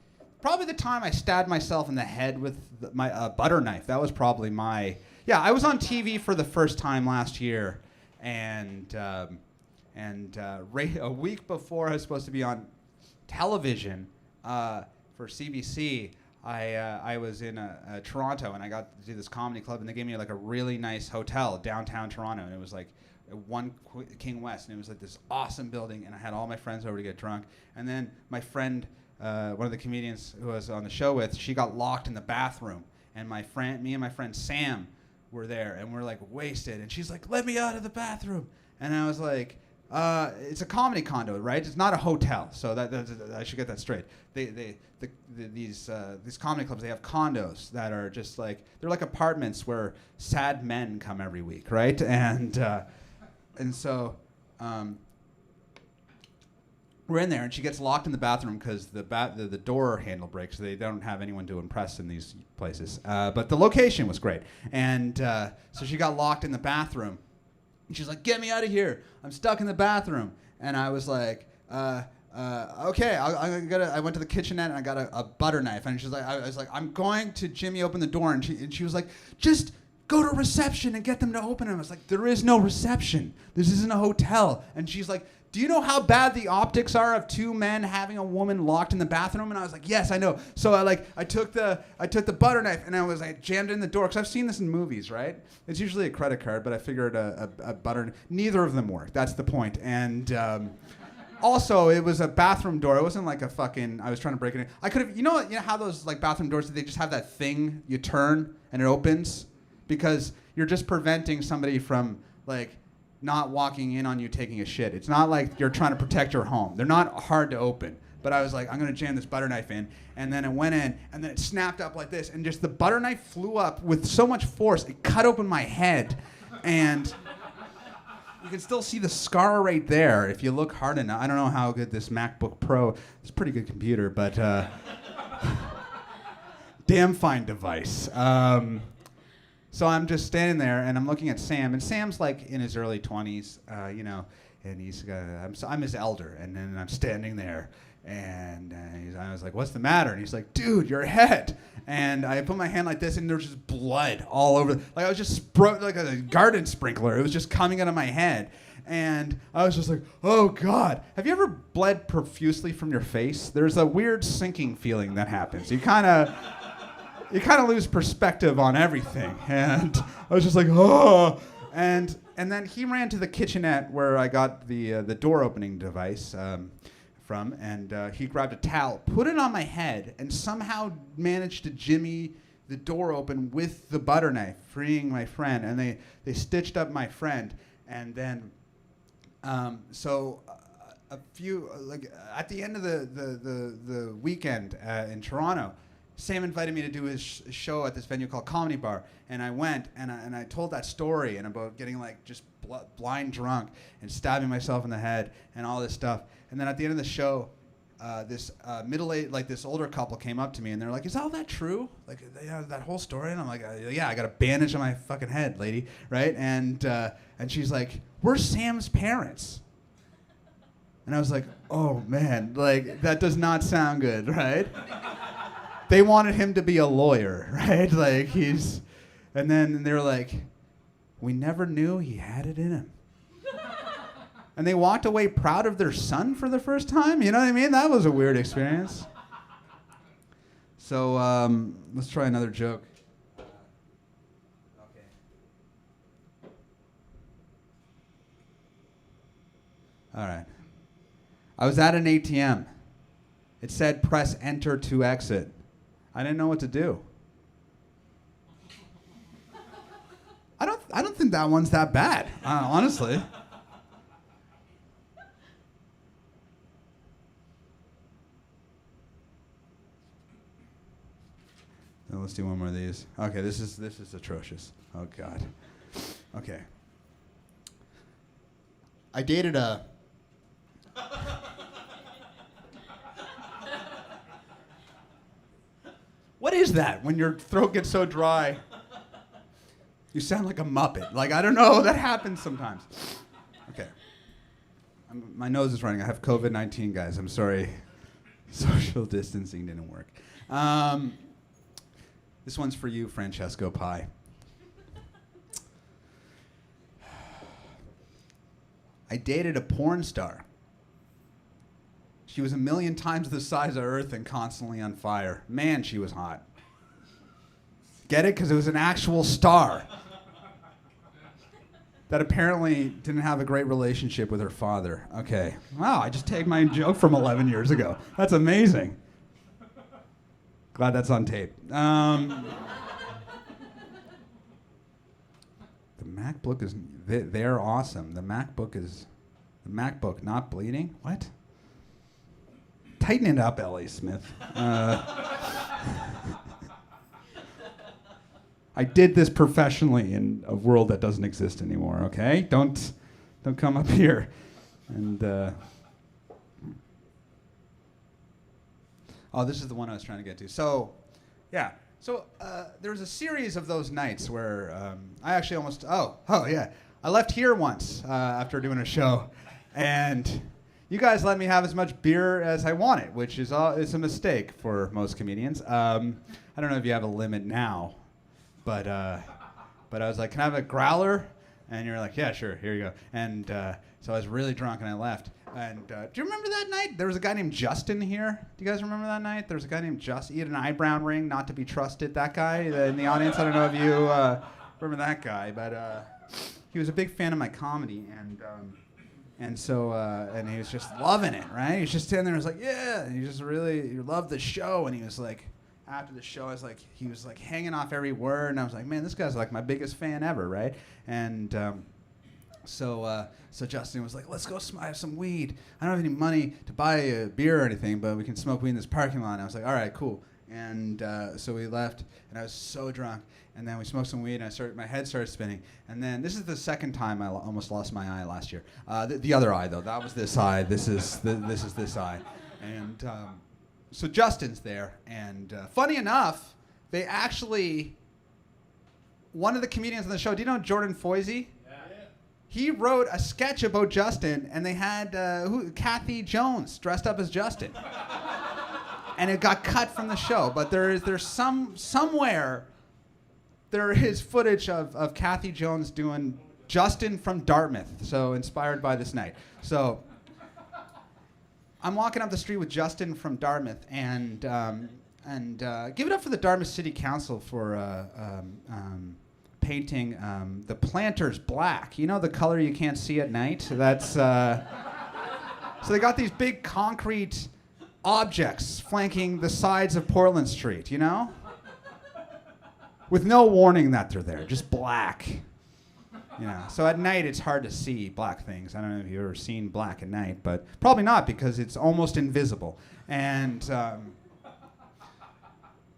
Probably the time I stabbed myself in the head with my butter knife. That was probably my. Yeah, I was on TV for the first time last year, and a week before I was supposed to be on television for CBC, I was in Toronto, and I got to do this comedy club, and they gave me like a really nice hotel downtown Toronto, and it was like One King West, and it was like this awesome building, and I had all my friends over to get drunk, and then my friend, one of the comedians who I was on the show with, she got locked in the bathroom, and me and my friend Sam were there, and we're like wasted, and she's like, "Let me out of the bathroom," and I was like, "It's a comedy condo, right? It's not a hotel, so that I should get that straight." These comedy clubs, they have condos that are just like they're like apartments where sad men come every week, right? And so. We're in there, and she gets locked in the bathroom because the door handle breaks. So they don't have anyone to impress in these places. But the location was great. And so she got locked in the bathroom. And she's like, "Get me out of here. I'm stuck in the bathroom." And I was like, "Okay, I went to the kitchenette, and I got a butter knife." And she's like, I was like, "I'm going to Jimmy open the door." And she was like, "Just go to reception and get them to open it." I was like, "There is no reception. This isn't a hotel." And she's like, "Do you know how bad the optics are of 2 men having a woman locked in the bathroom?" And I was like, "Yes, I know." So I took the butter knife, and I jammed it in the door, because I've seen this in movies, right? It's usually a credit card, but I figured a butter. Neither of them worked. That's the point. And also, it was a bathroom door. It wasn't like a fucking. I was trying to break it in. I could have. You know how those like bathroom doors, they just have that thing you turn and it opens, because you're just preventing somebody from like not walking in on you taking a shit. It's not like you're trying to protect your home. They're not hard to open. But I was like, I'm going to jam this butter knife in. And then it went in, and then it snapped up like this. And just the butter knife flew up with so much force, it cut open my head. And You can still see the scar right there if you look hard enough. I don't know how good this MacBook Pro. It's a pretty good computer, but damn fine device. So I'm just standing there and I'm looking at Sam, and Sam's like in his early 20s, and he's I'm his elder, and then I'm standing there, and I was like, "What's the matter?" And he's like, "Dude, your head." And I put my hand like this, and there was just blood all over. Like I was just like a garden sprinkler. It was just coming out of my head. And I was just like, oh, God. Have you ever bled profusely from your face? There's a weird sinking feeling that happens. You kind of lose perspective on everything. And I was just like, oh. And then he ran to the kitchenette where I got the door opening device from, and he grabbed a towel, put it on my head, and somehow managed to jimmy the door open with the butter knife, freeing my friend. And they stitched up my friend, and then a few at the end of the weekend in Toronto, Sam invited me to do his show at this venue called Comedy Bar, and I went and I told that story and about getting like just blind drunk and stabbing myself in the head and all this stuff. And then at the end of the show, this middle-aged, like this older couple came up to me and they're like, "Is all that true? Like that whole story?" And I'm like, "Yeah, I got a bandage on my fucking head, lady, right?" And she's like, "We're Sam's parents." And I was like, "Oh man, like that does not sound good, right?" They wanted him to be a lawyer, right? Like and then they were like, "We never knew he had it in him." And they walked away proud of their son for the first time. You know what I mean? That was a weird experience. So let's try another joke. Okay. All right. I was at an ATM. It said press enter to exit. I didn't know what to do. I don't think that one's that bad, honestly. Now let's do one more of these. Okay, this is atrocious. Oh God. Okay. I dated a. What is that when your throat gets so dry? You sound like a Muppet. Like, I don't know, that happens sometimes. Okay. My nose is running. I have COVID-19, guys. I'm sorry. Social distancing didn't work. This one's for you, Francesco Pie. I dated a porn star. She was 1,000,000 times the size of Earth and constantly on fire. Man, she was hot. Get it? Because it was an actual star that apparently didn't have a great relationship with her father. Okay. Wow, I just tagged my joke from 11 years ago. That's amazing. Glad that's on tape. The MacBook is, they're awesome. The MacBook not bleeding? What? Tighten it up, L.A. Smith. I did this professionally in a world that doesn't exist anymore, okay? Don't come up here. And, oh, this is the one I was trying to get to. So, yeah. So there was a series of those nights where I actually almost, yeah. I left here once after doing a show, and you guys let me have as much beer as I wanted, which is a mistake for most comedians. I don't know if you have a limit now, but I was like, "Can I have a growler?" And you're like, "Yeah, sure, here you go." And so I was really drunk and I left. And do you remember that night? There was a guy named Justin here. Do you guys remember that night? There was a guy named Justin. He had an eyebrow ring, not to be trusted. That guy in the audience. I don't know if you remember that guy, but he was a big fan of my comedy, and so he was just loving it, right? He was just standing there and was like, "Yeah," and he loved the show, and he was like, after the show, he was like hanging off every word, and I was like, "Man, this guy's like my biggest fan ever," right? And so Justin was like, "Let's go have some weed. I don't have any money to buy a beer or anything, but we can smoke weed in this parking lot." And I was like, "All right, cool." And so we left, and I was so drunk. And then we smoked some weed, and my head started spinning. And then this is the second time I almost lost my eye last year. The other eye, though, that was this eye. This is this eye. And so Justin's there, and funny enough, they actually, one of the comedians on the show, do you know Jordan Foisey? Yeah. He wrote a sketch about Justin, and they had Kathy Jones dressed up as Justin. And it got cut from the show, but there's somewhere there is footage of Kathy Jones doing Justin from Dartmouth, so inspired by this night. So I'm walking up the street with Justin from Dartmouth, and give it up for the Dartmouth City Council for painting the planters black. You know, the color you can't see at night? That's so they got these big concrete objects flanking the sides of Portland Street, you know? With no warning that they're there, just black. You know, so at night it's hard to see black things. I don't know if you've ever seen black at night, but probably not because it's almost invisible. And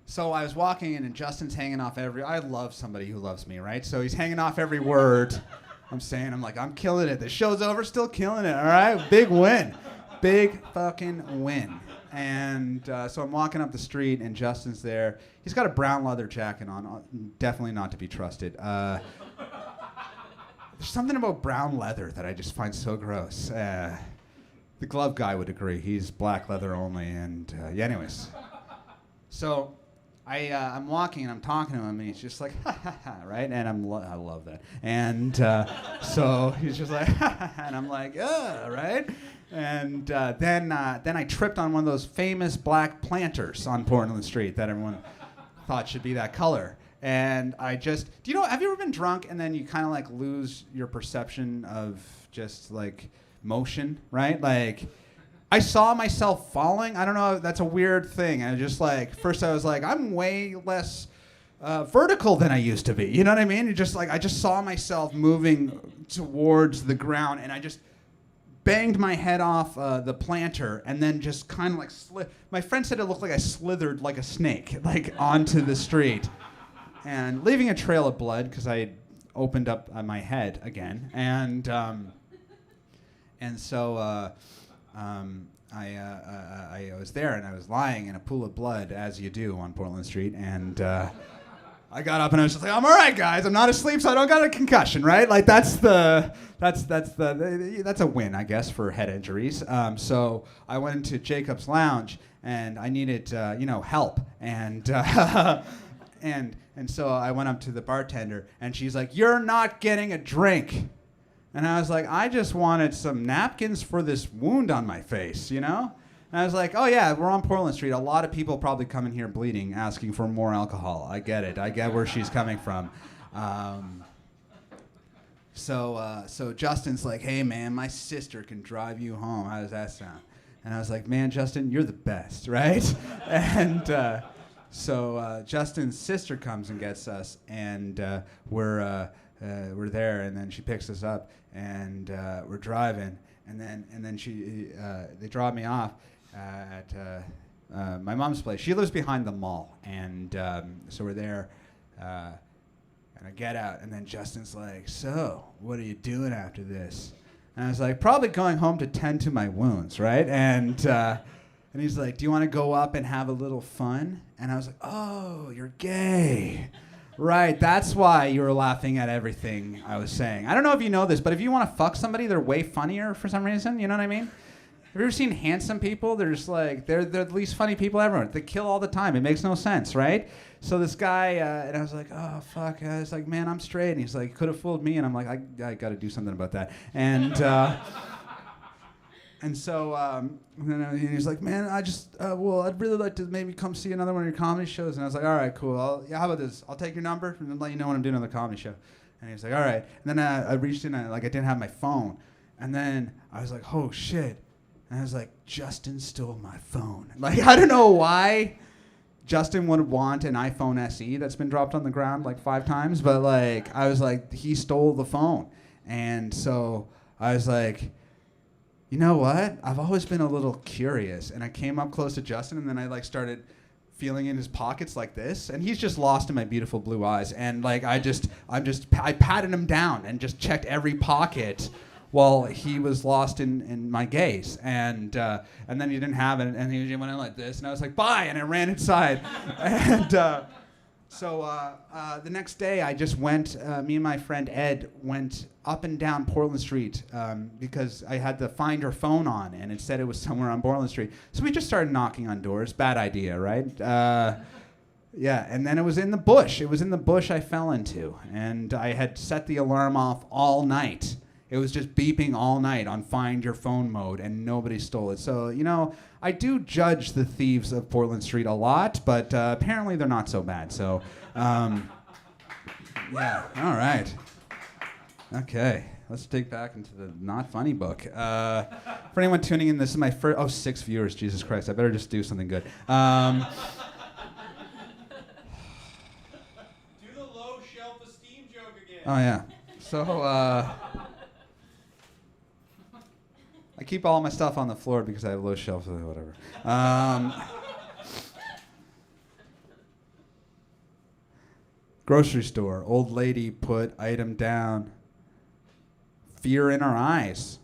so I was walking in, and Justin's hanging off I love somebody who loves me, right? So he's hanging off every word I'm saying. I'm like, I'm killing it. The show's over, still killing it, all right? Big win. Big fucking win. And so I'm walking up the street, and Justin's there. He's got a brown leather jacket on, definitely not to be trusted. There's something about brown leather that I just find so gross. The glove guy would agree. He's black leather only, and yeah, anyways. So I'm walking, and I'm talking to him, and he's just like, ha, ha, ha, right? And I love that. And so he's just like, ha, ha, ha, and I'm like, right? And then I tripped on one of those famous black planters on Portland Street that everyone thought should be that color. And have you ever been drunk and then you kind of like lose your perception of just like motion, right? Like I saw myself falling. I don't know, that's a weird thing. I just like, first I was like, I'm way less vertical than I used to be. You know what I mean? I just saw myself moving towards the ground, and I just banged my head off the planter, and then just kind of like my friend said it looked like I slithered like a snake, like onto the street, and leaving a trail of blood because I opened up my head again, and so I was there, and I was lying in a pool of blood, as you do on Portland Street, and I got up and I was just like, I'm all right, guys. I'm not asleep, so I don't got a concussion, right? Like that's a win, I guess, for head injuries. So I went into Jacob's Lounge, and I needed help, and so I went up to the bartender, and she's like, "You're not getting a drink." And I was like, I just wanted some napkins for this wound on my face, you know? And I was like, oh yeah, we're on Portland Street. A lot of people probably come in here bleeding, asking for more alcohol. I get it. I get where she's coming from. So Justin's like, hey man, my sister can drive you home. How does that sound? And I was like, man, Justin, you're the best, right? And so Justin's sister comes and gets us, and we're there, and then she picks us up, and we're driving, and then they drop me off at my mom's place. She lives behind the mall, and so we're there, and I get out, and then Justin's like, so what are you doing after this? And I was like, probably going home to tend to my wounds, right? And he's like, do you want to go up and have a little fun? And I was like, oh, you're gay. Right, that's why you were laughing at everything I was saying. I don't know if you know this, but if you want to fuck somebody, they're way funnier for some reason. You know what I mean? Have you ever seen handsome people? They're just like, they're the least funny people ever. They kill all the time. It makes no sense, right? So this guy, and I was like, oh, fuck. I was like, man, I'm straight. And he's like, could have fooled me. And I'm like, I got to do something about that. And so and he's like, man, I'd really like to maybe come see another one of your comedy shows. And I was like, all right, cool. How about this? I'll take your number and then let you know when I'm doing another comedy show. And he was like, all right. And then I reached in, and I didn't have my phone. And then I was like, oh, shit. And I was like, Justin stole my phone. Like, I don't know why Justin would want an iPhone SE that's been dropped on the ground like 5 times. But, like, I was like, he stole the phone. And so I was like, you know what? I've always been a little curious. And I came up close to Justin, and then I, like, started feeling in his pockets like this, and he's just lost in my beautiful blue eyes. And like I patted him down and just checked every pocket while he was lost in my gaze. And then he didn't have it, and he went in like this, and I was like, bye, and I ran inside. And so the next day I just went, me and my friend Ed went up and down Portland Street because I had the Find Your phone on, and it said it was somewhere on Portland Street. So we just started knocking on doors. Bad idea, right? Yeah, and then it was in the bush. It was in the bush I fell into, and I had set the alarm off all night. It was just beeping all night on Find Your phone mode, and nobody stole it. So, you know, I do judge the thieves of Portland Street a lot, but apparently they're not so bad. So, yeah, all right. Okay, let's dig back into the not funny book. For anyone tuning in, this is my first, 6 viewers, Jesus Christ. I better just do something good. Do the low self-esteem joke again. Oh, yeah. So, I keep all my stuff on the floor because I have low shelf or whatever. Grocery store. Old lady put item down. Fear in her eyes.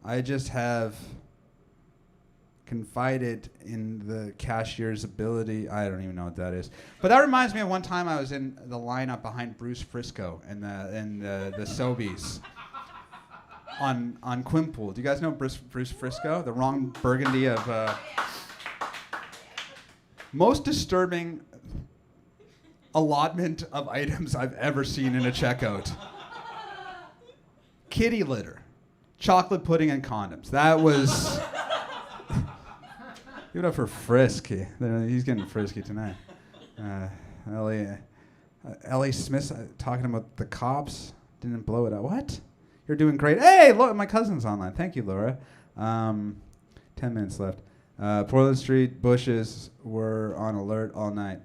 I just have confided in the cashier's ability. I don't even know what that is. But that reminds me of one time I was in the lineup behind Bruce Frisco and the Sobeys. On Quimpool. Do you guys know Bruce Frisco? The wrong burgundy of... most disturbing allotment of items I've ever seen in a checkout. Kitty litter. Chocolate pudding and condoms. That was... Give it up for Frisky. He's getting frisky tonight. Ellie Smith talking about the cops. Didn't blow it out. What? You're doing great. Hey, look, my cousin's online. Thank you, Laura. 10 minutes left. Portland Street bushes were on alert all night.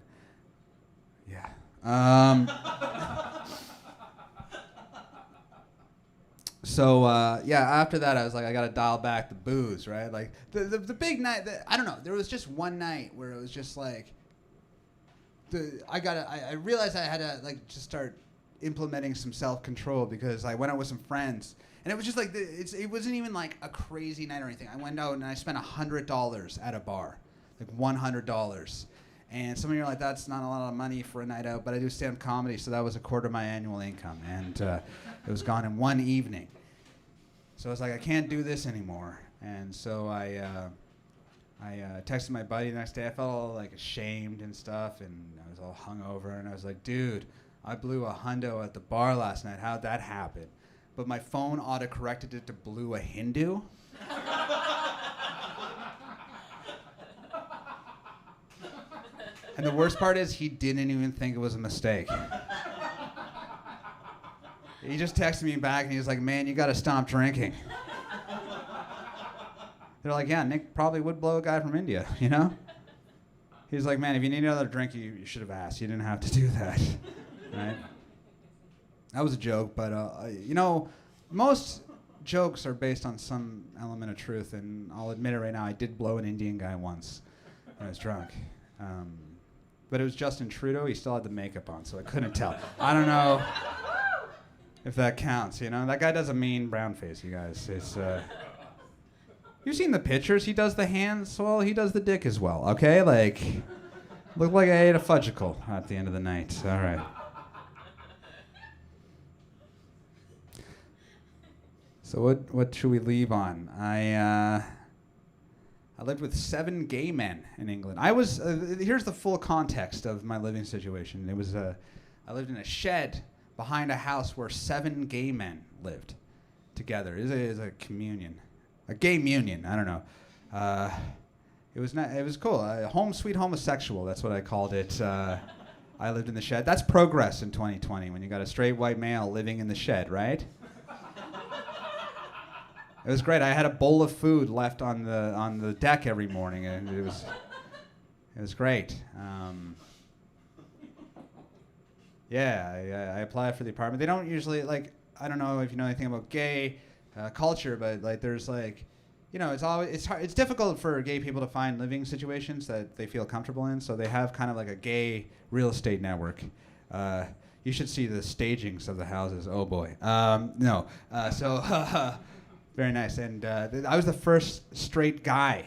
Yeah. Yeah, after that, I was like, I got to dial back the booze, right? Like, the big night, I don't know. There was just one night where it was just like, I realized I had to, like, just start implementing some self-control because I went out with some friends, and it was just like it wasn't even like a crazy night or anything. I went out and I spent $100 at a bar, like $100. And some of you are like, that's not a lot of money for a night out, but I do stand-up comedy, so that was a quarter of my annual income, and it was gone in one evening. So I was like, I can't do this anymore, and so I texted my buddy the next day. I felt all like ashamed and stuff, and I was all hungover, and I was like, dude, I blew $100 at the bar last night. How'd that happen? But my phone auto-corrected it to blew a Hindu. And the worst part is he didn't even think it was a mistake. He just texted me back and he was like, man, you gotta stop drinking. They're like, yeah, Nick probably would blow a guy from India, you know? He's like, man, if you need another drink, you should have asked. You didn't have to do that. Right? That was a joke, but you know, most jokes are based on some element of truth, and I'll admit it right now, I did blow an Indian guy once when I was drunk. But it was Justin Trudeau. He still had the makeup on, so I couldn't tell. I don't know if that counts, you know? That guy does a mean brown face, you guys. It's, you've seen the pictures. He does the hands, well, he does the dick as well, okay? Like, looked like I ate a fudgicle at the end of the night. All right. So what should we leave on? I lived with 7 gay men in England. I was here's the full context of my living situation. It was I lived in a shed behind a house where 7 gay men lived together. It was a communion, a gay union. I don't know. It was cool. Home sweet homosexual. That's what I called it. I lived in the shed. That's progress in 2020 when you got a straight white male living in the shed, right? It was great. I had a bowl of food left on the deck every morning, and it was great. I applied for the apartment. They don't usually, like, I don't know if you know anything about gay culture, but like there's like, it's difficult for gay people to find living situations that they feel comfortable in. So they have kind of like a gay real estate network. You should see the stagings of the houses. Oh boy. No. So very nice. And I was the first straight guy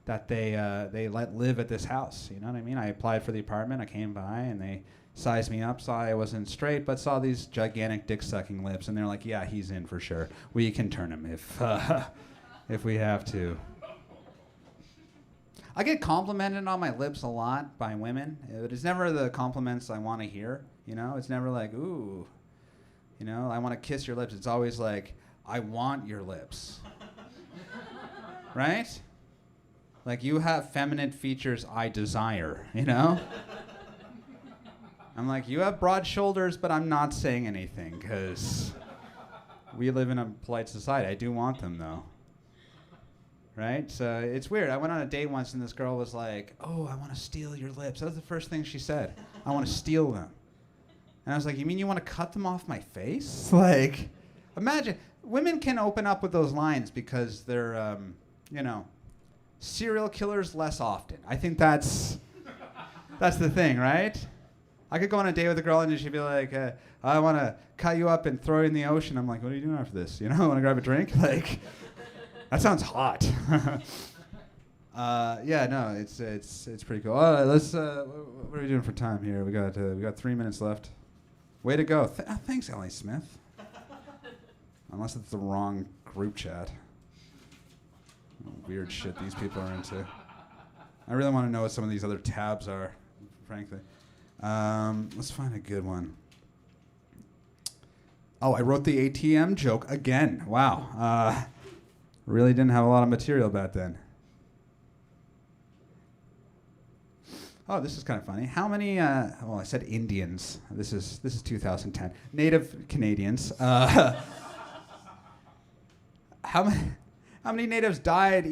that they let live at this house. You know what I mean? I applied for the apartment. I came by and they sized me up, saw I wasn't straight, but saw these gigantic dick-sucking lips, and they're like, "Yeah, he's in for sure. We can turn him if we have to." I get complimented on my lips a lot by women, but it's never the compliments I want to hear. You know, it's never like, "Ooh, you know, I want to kiss your lips." It's always like, "I want your lips." Right? Like, you have feminine features I desire, you know? I'm like, you have broad shoulders, but I'm not saying anything because we live in a polite society. I do want them, though. Right? So it's weird. I went on a date once, and this girl was like, "Oh, I want to steal your lips." That was the first thing she said. "I want to steal them." And I was like, "You mean you want to cut them off my face?" Like, imagine. Women can open up with those lines because they're, serial killers less often. I think that's the thing, right? I could go on a date with a girl and she'd be like, "I want to cut you up and throw you in the ocean." I'm like, "What are you doing after this? You know, want to grab a drink?" Like, that sounds hot. It's pretty cool. Let's. What are we doing for time here? We got 3 minutes left. Way to go. Thanks, Ellie Smith. Unless it's the wrong group chat. Weird shit these people are into. I really want to know what some of these other tabs are, frankly. Let's find a good one. Oh, I wrote the ATM joke again. Wow. Really didn't have a lot of material back then. Oh, this is kind of funny. How many? I said Indians. This is 2010. Native Canadians. How many natives died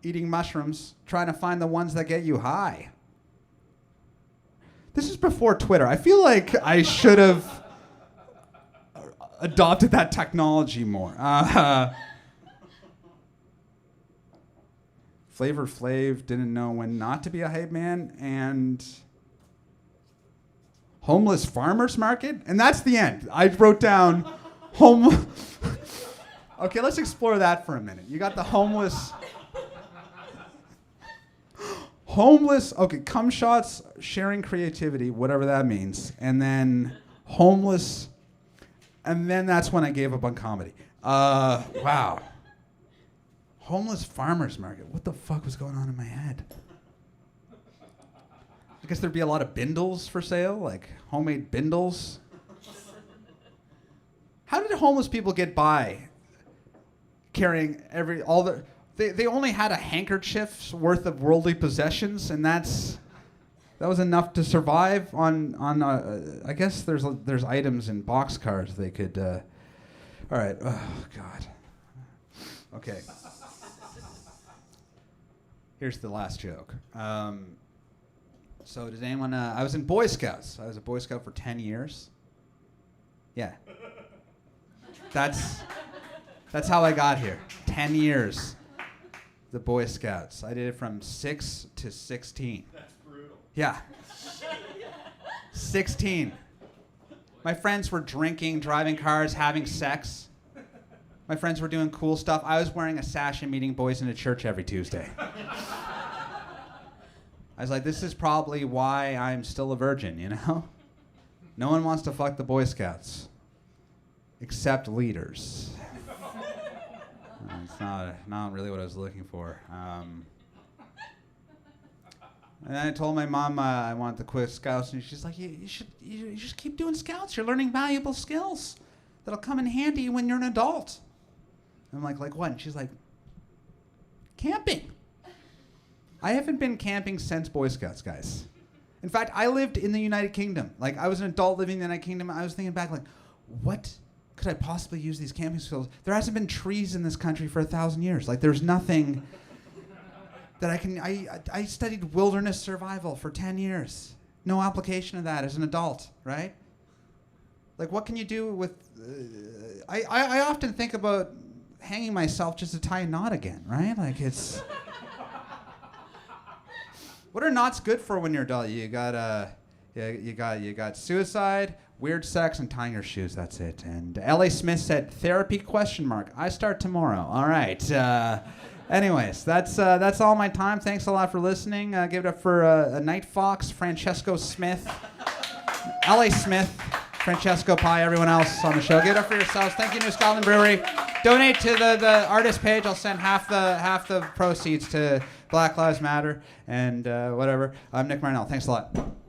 eating mushrooms trying to find the ones that get you high? This is before Twitter. I feel like I should have adopted that technology more. Flavor Flav didn't know when not to be a hype man, and homeless farmers market, and that's the end. I wrote down Okay, let's explore that for a minute. You got the homeless. Okay, cum shots, sharing creativity, whatever that means. And then homeless, and then that's when I gave up on comedy. Wow. Homeless farmers market. What the fuck was going on in my head? I guess there'd be a lot of bindles for sale, like homemade bindles. How did homeless people get by carrying they only had a handkerchief's worth of worldly possessions, and that was enough to survive on I guess there's items in boxcars they could all right. Oh god. Okay. Here's the last joke. So does anyone I was in Boy Scouts. I was a Boy Scout for 10 years. Yeah. That's how I got here. 10 years. The Boy Scouts. I did it from 6 to 16. That's brutal. Yeah. 16. My friends were drinking, driving cars, having sex. My friends were doing cool stuff. I was wearing a sash and meeting boys in a church every Tuesday. I was like, this is probably why I'm still a virgin, you know? No one wants to fuck the Boy Scouts. Except leaders. It's not really what I was looking for. And then I told my mom I wanted to quit Scouts, and she's like, you should keep doing Scouts. You're learning valuable skills that'll come in handy when you're an adult. I'm like what? And she's like, camping. I haven't been camping since Boy Scouts, guys. In fact, I lived in the United Kingdom. Like, I was an adult living in the United Kingdom. I was thinking back, like, what could I possibly use these camping skills? There hasn't been trees in this country for 1,000 years. Like, there's nothing that I can... I studied wilderness survival for 10 years. No application of that as an adult, right? Like, what can you do with... I often think about hanging myself just to tie a knot again, right? Like it's. What are knots good for when you're adult? You got you got suicide, weird sex, and tying your shoes. That's it. And L.A. Smith said therapy ? I start tomorrow. All right. Anyways, that's all my time. Thanks a lot for listening. Give it up for a Night Fox, Francesco Smith, L.A. Smith, Francesco Pie, everyone else on the show. Give it up for yourselves. Thank you, New Scotland Brewery. Donate to the artist page. I'll send half the proceeds to Black Lives Matter and whatever. I'm Nick Martinello. Thanks a lot.